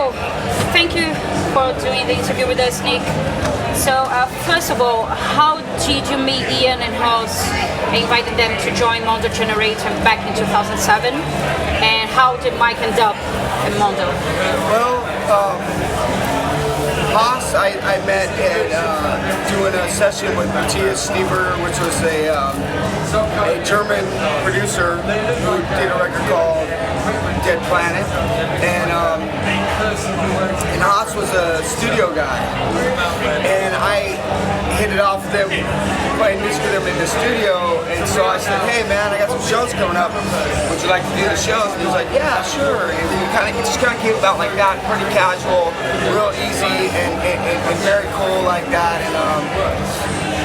So, thank you for doing the interview with us, Nick. So, first of all, how did you meet Ian and Haas, invited them to join Mondo Generator back in 2007? And how did Mike end up in Mondo? Well, Haas, I met doing a session with Matthias Stieber, which was a German producer who did a record called Dead Planet, and Haas was a studio guy, and I hit it off with them, playing music with them in the studio, and so I said, hey man, I got some shows coming up, would you like to do the shows? And he was like, yeah, sure, and it just kind of came about like that, pretty casual, real easy, and very cool like that,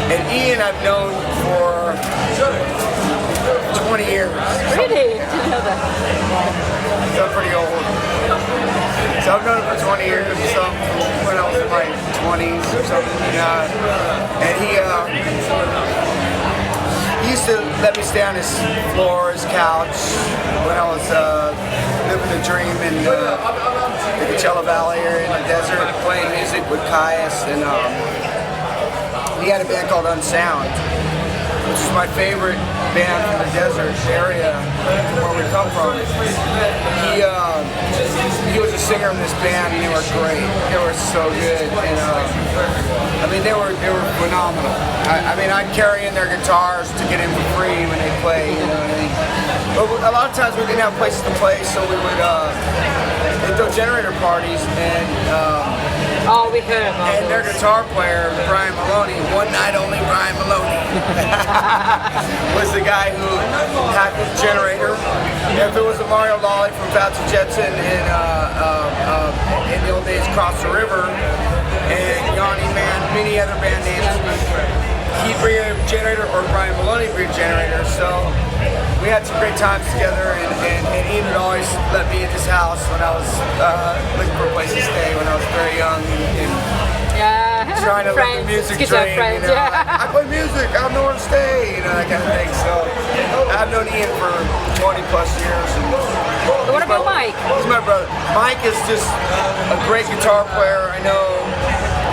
and Ian I've known for 20 years. Really? I didn't know that. So I'm pretty old. So I've known him for 20 years or something, when I was in my 20s or something. And he used to let me stay on his floor, his couch, when I was living the dream in the Coachella Valley area in the desert, playing music with Caius. And he had a band called Unsound, which is my favorite band from the desert area, from where we come from. He was a singer in this band, and they were great. They were so good, and I mean, they were phenomenal. I mean, I'd carry in their guitars to get in for free when they play, you know what I mean? But a lot of times we didn't have places to play, so we would throw generator parties, and oh, we heard about and their guitar player, Brian Maloney, one night only Brian Maloney, was the guy who had the generator. If it was a Mario Lolly from Fats and Jetson in the old days, Cross the River, and Yanni Man, many other band names, he'd bring a generator, or Brian Maloney bring a generator. So we had some great times together, and Ian would always let me in his house when I was looking for a place to stay when I was very young, and trying to let the music drain, friends, you know. I play music, I have nowhere to stay, you know, that kind of thing. So I've known Ian for 20 plus years. And what about Mike? He's my brother. Mike is just a great guitar player. I know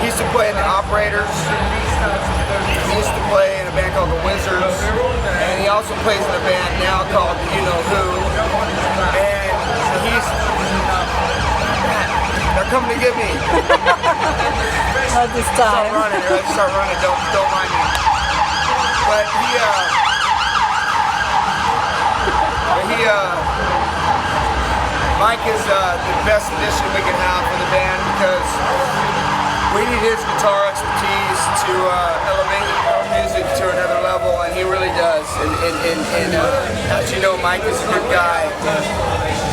he used to play in the Operators. He used to play in a band called The Wizards, and he also plays in a band now called You Know Who. And they're coming to get me. Not this time. Start running. Don't mind me. But Mike is the best addition we can have for the band, because we need his guitar expertise to elevate our music to another level, and he really does. And as you know, Mike is a good guy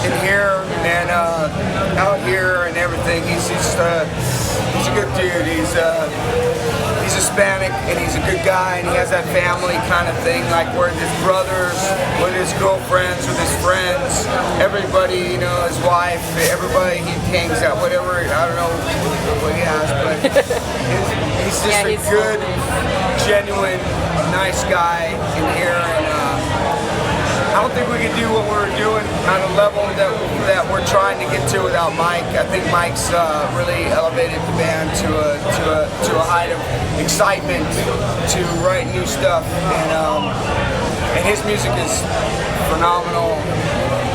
in here and out here and everything. He's a good dude. He's Hispanic, and he's a good guy, and he has that family kind of thing, like where his brothers, with his girlfriends, with his friends, everybody, you know, his wife, everybody he hangs out, whatever, I don't know what he has, but he's just a good, genuine, nice guy in here, and I don't think we could do what we're doing on a level that we're trying to get to without Mike. I think Mike's really elevated the band to a height of excitement to write new stuff, and his music is phenomenal.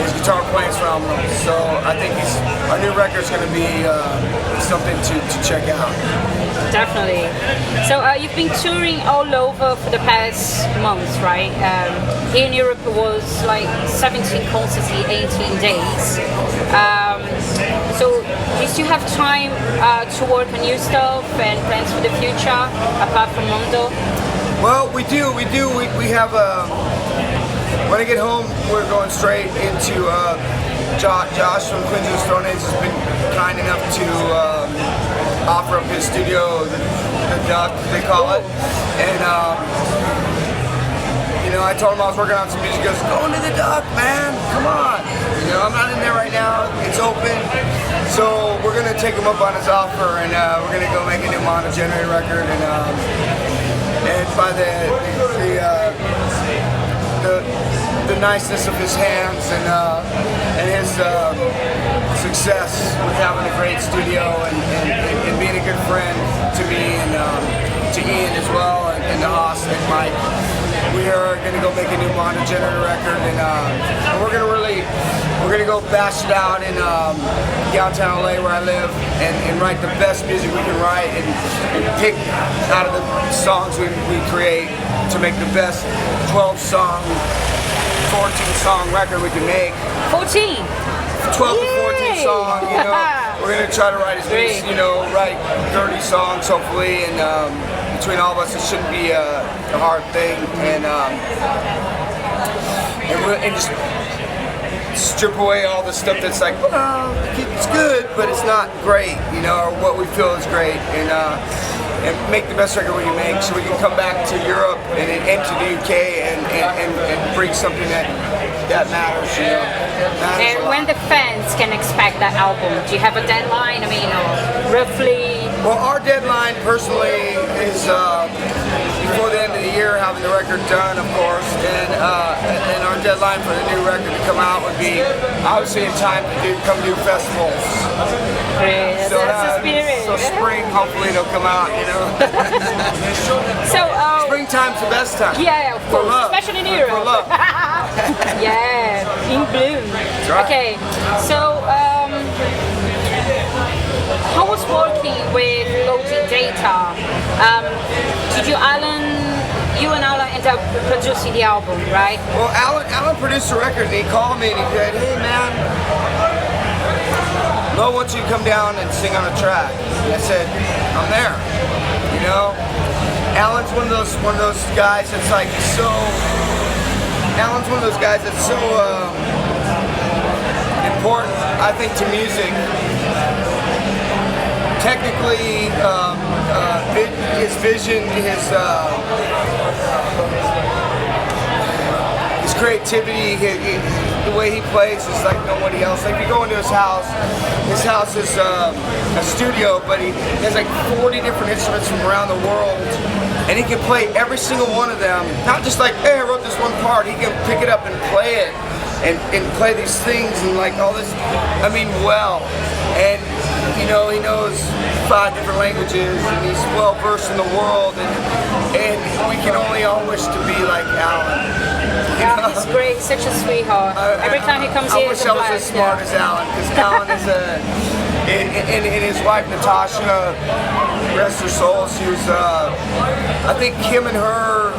His guitar playing is phenomenal. So I think our new record is going to be something to check out. Definitely. So you've been touring all over for the past months, right? Here in Europe it was like 17 concerts in 18 days. So do you still have time to work on new stuff and plans for the future apart from Mondo? Well, we do. We have when I get home, we're going straight into Josh from Queens of the Stone Age has been kind enough to offer up his studio, the Duck, they call it. And, you know, I told him I was working on some music. He goes, go into the Duck, man, come on. You know, I'm not in there right now, it's open. So we're going to take him up on his offer, and we're going to go make a new Mondo Generator record. And by the niceness of his hands and his success with having a great studio and being a good friend to me and to Ian as well and to Haas and Mike. We are going to go make a new Mondo Generator record, and we're going to go bash it out in downtown LA where I live and write the best music we can write and pick out of the songs we create to make the best 12-song, 14-song record we can make. 14? 12 to 14 songs, you know. We're going to try to write as many, you know, write 30 songs hopefully, and between all of us it shouldn't be a hard thing, and just strip away all the stuff that's like, well, it's good, but it's not great, you know, or what we feel is great, and make the best record we can make so we can come back to Europe and to the UK and bring something that matters, you know. And when the fans can expect that album, do you have a deadline? I mean, or roughly? Well, our deadline personally is before the end of the year, having the record done, of course, and our deadline for the new record to come out would be obviously in time to come do festivals. Great, So, that's the spirit. so spring, hopefully it'll come out, you know. So, Springtime's the best time. yeah, of For course, love. especially in Europe. For love. Yeah, in bloom. right. Okay, so how was working with Mondo Data? Did you and Alain end up producing the album, right? Well, Alan produced the record, and he called me and he said, "Hey man, Mo wants you to come down and sing on a track." And I said, "I'm there." You know, Alan's one of those guys that's like so. Alan's one of those guys that's so important, I think, to music. Technically, his vision, his creativity, the way he plays is like nobody else. Like you go into his house is a studio, but he has like 40 different instruments from around the world, and he can play every single one of them. Not just like, hey, I wrote this one part. He can pick it up and play it, and play these things and like all this. I mean, well, and you know, he knows 5 different languages, and he's well versed in the world, and we can only all wish to be like Alan. Yeah, he's great, such a sweetheart. Every time he comes here, I wish I was as smart as Alan, because Alan is and his wife Natasha, rest her soul, she was, I think him and her,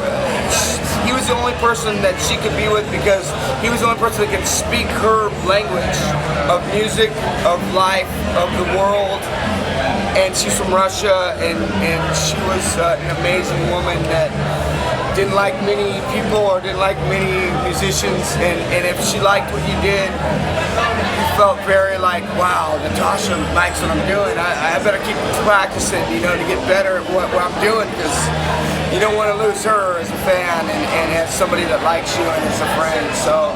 he was the only person that she could be with because he was the only person that could speak her language of music, of life, of the world. And she's from Russia, and she was an amazing woman that didn't like many people or didn't like many musicians, and if she liked what you did, you felt very like, wow, Natasha likes what I'm doing. I better keep practicing, you know, to get better at what I'm doing, because you don't want to lose her as a fan and as somebody that likes you and as a friend. So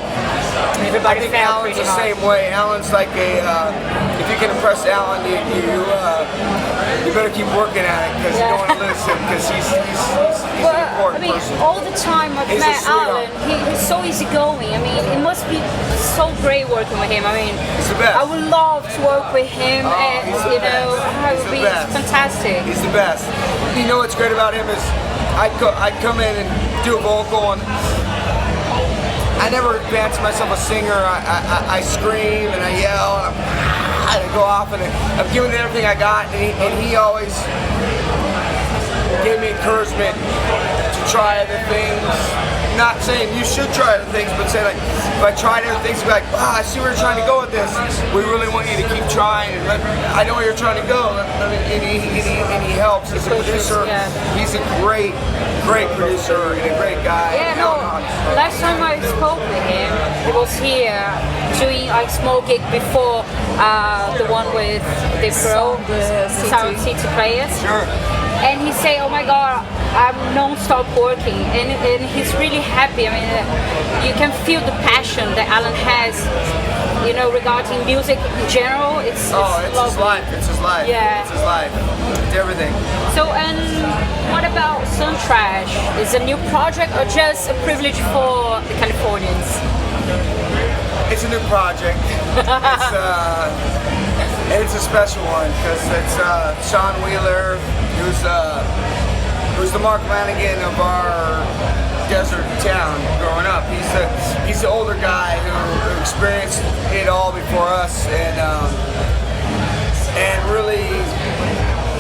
I think Alan's the same way. Alan's like a, if you can impress Alan, you better keep working at it, because you don't want to lose him, because he's an important person. All the time I've met Alan, he's so easygoing. I mean, it must be so great working with him. I mean, he's the best. I would love to work with him, and you know, it would be fantastic. He's the best. You know what's great about him is I'd come in and do a vocal, and I never fancy myself a singer. I scream and I yell, and I go off, and I'm giving it everything I got, and he always gave me encouragement to try other things. Not saying you should try other things, but saying like, if I tried other things, be like, wow, I see where you're trying to go with this. We really want you to keep trying. And I know where you're trying to go. And he helps as a producer. Yeah. He's a great producer and a great guy. Yeah, no. Last time I spoke with him, he was here doing a small gig before the one with the Sound City players. Sure. And he said, oh my God, I'm non-stop working. And he's really happy. I mean, you can feel the passion that Alan has, you know, regarding music in general. It's lovely. His life. It's his life. Yeah. It's his life. It's everything. So, and what about Sun Thrash? Is a new project or just a privilege for the Californians? It's a new project. It's a special one because it's Sean Wheeler, who's the Mark Lanigan of our desert town growing up. He's the older guy who experienced it all before us and really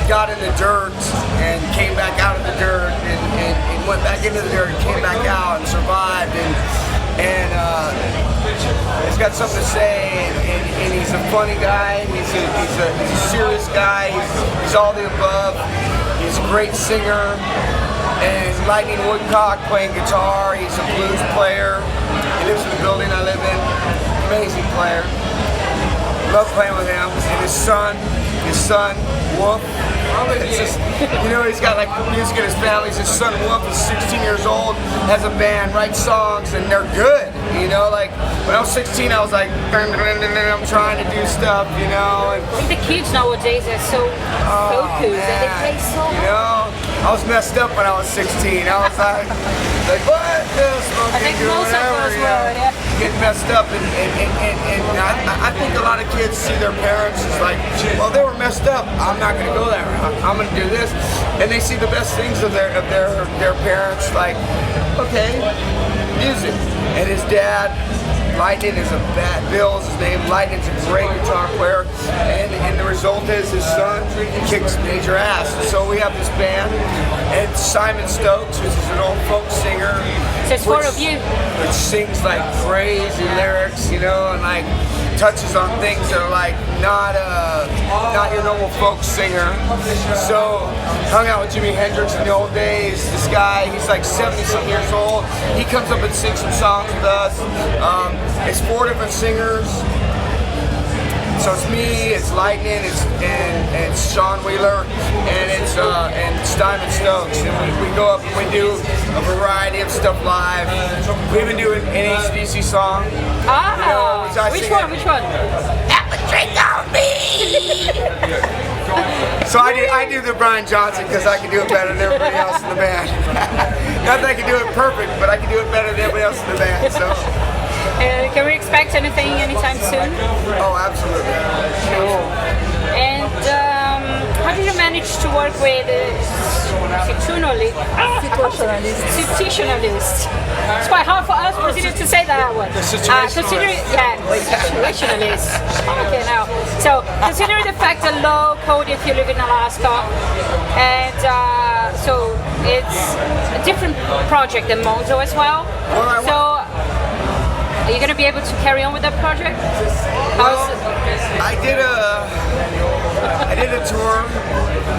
got in the dirt and came back out of the dirt and went back into the dirt and came back out and survived and he's got something to say and he's a funny guy. He's a serious guy. He's all the above. He's a great singer. And Lightning Woodcock playing guitar. He's a blues player. He lives in the building I live in. Amazing player. Love playing with him. And his son, Wolf. It's just, he's got like music in his family. His son Wolf is 16 years old, has a band, writes songs, and they're good. Like when I was 16, I was like, I'm trying to do stuff, and I think the kids nowadays are so focused and they play so. I was messed up when I was 16. I was like what? I think most of us were, yeah. Getting messed up, and I think a lot of kids see their parents as like, well, they were messed up. I'm not going to go that route. I'm going to do this, and they see the best things of their parents. Like, okay, music. And his dad, Lightning, is Bill is his name. Lightning's a great guitar player, and the result is his son kicks major ass. So we have this band, and Simon Stokes, which is an old folk singer. So it's 4 of you. Which sings like crazy lyrics, and like touches on things that are like not your normal folk singer. So hung out with Jimi Hendrix in the old days. This guy, he's like 70-something years old. He comes up and sings some songs with us. It's 4 different singers. So it's me, it's Lightning, it's Sean Wheeler, and it's Simon Stokes. And we go up and we do a variety of stuff live. We even do an AC/DC song. Which one? That would drink on me! So I do the Brian Johnson because I can do it better than everybody else in the band. Not that I can do it perfect, but I can do it better than everybody else in the band. So. Can we expect anything anytime soon? Oh, absolutely. Cool. And how did you manage to work with Situationalists? It's quite hard for us Brazilians to say that word. Situationalists. Okay, now. So, considering the fact that low code if you live in Alaska, and so it's a different project than Mondo as well. Are you going to be able to carry on with that project? I did a tour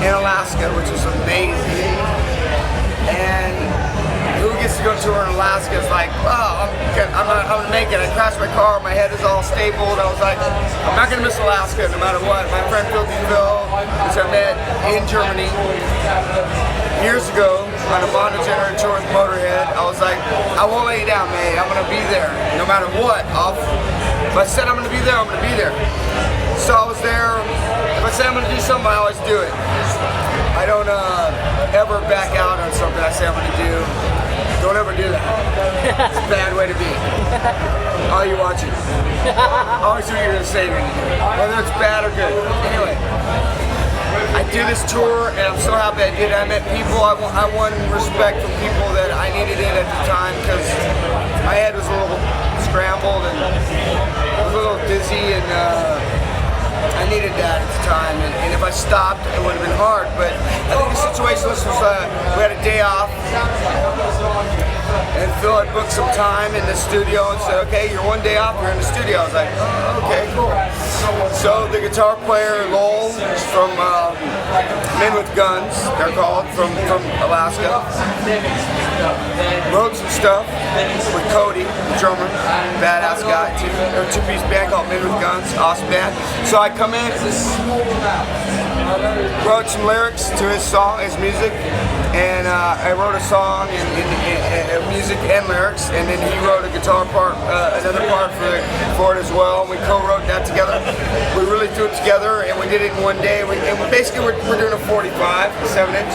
in Alaska, which was amazing. And who gets to go tour in Alaska is like, oh, I'm gonna make it. I crashed my car, my head is all stapled. I was like, I'm not gonna miss Alaska no matter what. My friend Phil, which I met in Germany years ago on a Mondo Generator tour with Motorhead, I was like, I won't lay you down, mate. I'm gonna be there no matter what. If I said I'm gonna be there, I'm gonna be there. So I was there. If I say I'm gonna do something, I always do it. I don't ever back out on something I say I'm gonna do. Don't ever do that. It's a bad way to be. All you watching. Always do what you're gonna say, whether it's bad or good. Anyway. I did this tour, and I'm so happy I did it. I met people, I won respect from people that I needed it at the time because my head was a little scrambled and I was a little dizzy, and I needed that at the time. And if I stopped, it would have been hard. But I think the Situationalists was, we had a day off, and Phil had booked some time in the studio and said, okay, you're one day off, you're in the studio. I was like, oh, okay, cool. So the guitar player, Lowell, from Men with Guns, they're called, from Alaska, wrote some stuff with Cody, the drummer, badass guy, a two-piece band called Men with Guns, awesome band. So I come in, wrote some lyrics to his song, his music, and I wrote a song in music and lyrics, and then he wrote a guitar part, another part for it as well. We co-wrote that together. We really threw it together, and we did it in one day. We're doing a 45, 7-inch,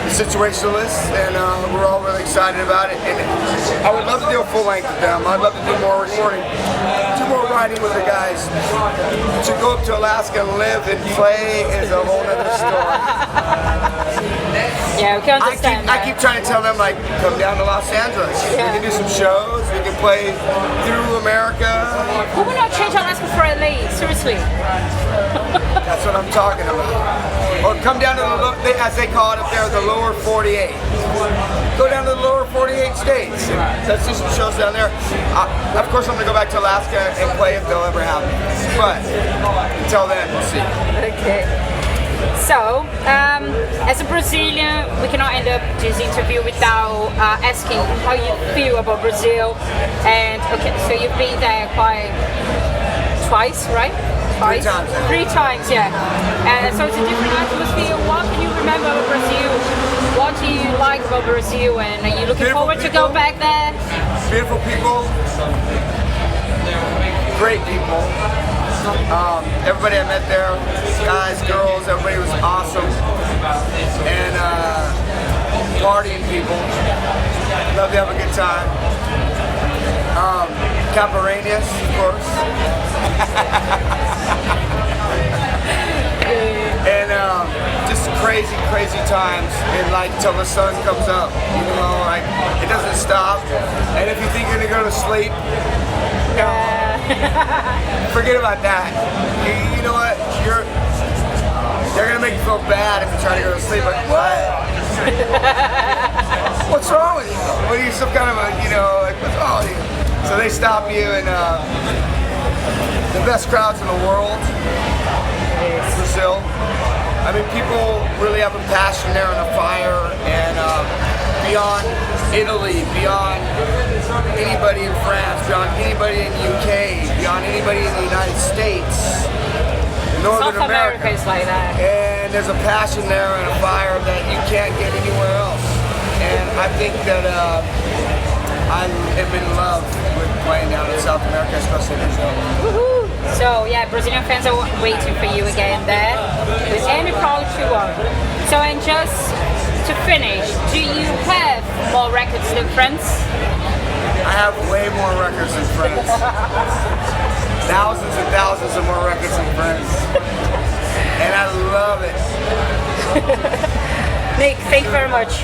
the Situationalists, and we're all really excited about it. And I would love to do a full length with them. I'd love to do more recording. Too more riding with the guys. To go up to Alaska and live and play is a whole other story. Yeah, we can understand I keep trying to tell them, like, come down to Los Angeles. Yeah. We can do some shows. We can play through America. Who would not change Alaska for LA? Seriously. That's what I'm talking about. Or come down to the, as they call it up there, the lower 48. Go down to the lower 48 states. Let's do some shows down there. Of course, I'm going to go back to Alaska and play if they'll ever have me. But until then, we'll see. Okay. So, as a Brazilian, we cannot end up this interview without asking how you feel about Brazil. And okay, so you've been there twice, right? Twice? 3 times. 3 times, yeah. And so it's a different atmosphere. What can you remember about Brazil? What do you like about Brazil? And are you looking forward to go back there? Beautiful people. Great people. Everybody I met there, guys, girls, everybody was awesome. And partying people. Love to have a good time. Capareñas, of course. And just crazy, crazy times. And like till the sun comes up, you know, like it doesn't stop. And if you think you're gonna go to sleep, no. Forget about that. You know what? They're gonna make you feel bad if you try to go to sleep. Like, what? What's wrong with you? What are you, some kind of a, you know, like, what's wrong with you? So they stop you, and the best crowds in the world, Brazil. I mean, people really have a passion there and a fire, and beyond Italy, beyond anybody in France, beyond anybody in the UK, beyond anybody in the United States, Northern South America is like that. And there's a passion there and a fire that you can't get anywhere else. And I think that I am in love with playing down in South America, especially Brazil. Woohoo! So yeah, Brazilian fans are waiting for you again there with any approach you want. So, and just to finish, do you have more records than friends? I have way more records than friends. Thousands and thousands of more records than friends. And I love it. Nick, thank you very much.